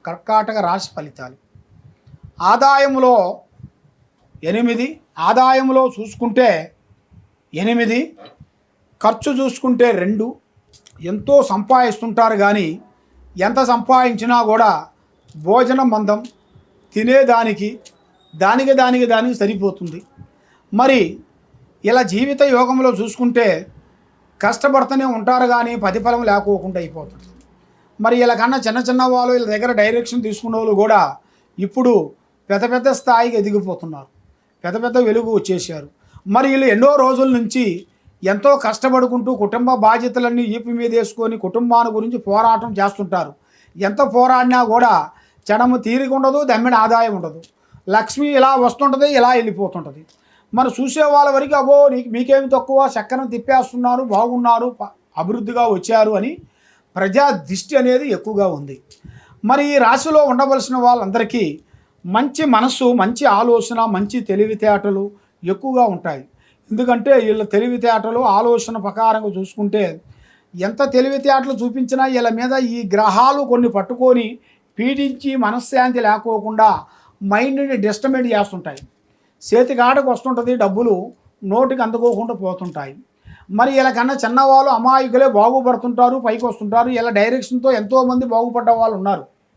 కర్కాటక రాశి ఫలితాలు. ఆదాయంలో 8, ఆదాయంలో చూసుకుంటే 8, ఖర్చు చూసుకుంటే 2. ఎంతో సంపాదిస్తుంటారు కానీ ఎంత సంపాదించినా కూడా భోజనం మందం, తినేదానికి దానికి సరిపోతుంది. మరి ఇలా జీవిత యోగంలో చూసుకుంటే కష్టపడుతూనే ఉంటారు కానీ ప్రతిఫలం లేకోకుండా అయిపోతుంది. మరి ఇలా కన్నా చిన్న వాళ్ళు వీళ్ళ దగ్గర డైరెక్షన్ తీసుకునే వాళ్ళు కూడా ఇప్పుడు పెద్ద స్థాయికి ఎదిగిపోతున్నారు, పెద్ద వెలుగు వచ్చేసారు. మరి వీళ్ళు ఎన్నో రోజుల నుంచి ఎంతో కష్టపడుకుంటూ కుటుంబ బాధ్యతలన్నీ ఈపు మీద వేసుకొని కుటుంబాన్ని గురించి పోరాటం చేస్తుంటారు. ఎంత పోరాడినా కూడా క్షణము తీరిక ఉండదు, దమ్మిడి ఆదాయం ఉండదు. లక్ష్మి ఇలా వస్తుంటుంది, ఇలా వెళ్ళిపోతుంటుంది. మరి చూసే వాళ్ళ వరకు అబ్బో మీకేమి తక్కువ, చక్కరం తిప్పేస్తున్నారు, బాగున్నారు, అభివృద్ధిగా వచ్చారు అని ప్రజా దృష్టి అనేది ఎక్కువగా ఉంది. మరి ఈ రాశిలో ఉండవలసిన వాళ్ళందరికీ మంచి మనస్సు, మంచి ఆలోచన, మంచి తెలివితేటలు ఎక్కువగా ఉంటాయి. ఎందుకంటే వీళ్ళ తెలివితేటలు ఆలోచన ప్రకారంగా చూసుకుంటే ఎంత తెలివితేటలు చూపించినా వీళ్ళ మీద ఈ గ్రహాలు కొన్ని పట్టుకొని పీడించి మనశ్శాంతి లేకోకుండా మైండ్ని డిస్టర్బెంట్ చేస్తుంటాయి. చేతికాడకు వస్తుంటుంది, డబ్బులు నోటికి అందుకోకుండా పోతుంటాయి. మరి ఇలా కన్నా చిన్నవాళ్ళు అమాయకులే బాగుపడుతుంటారు, పైకి వస్తుంటారు. ఇలా డైరెక్షన్తో ఎంతోమంది బాగుపడ్డ వాళ్ళు ఉన్నారు.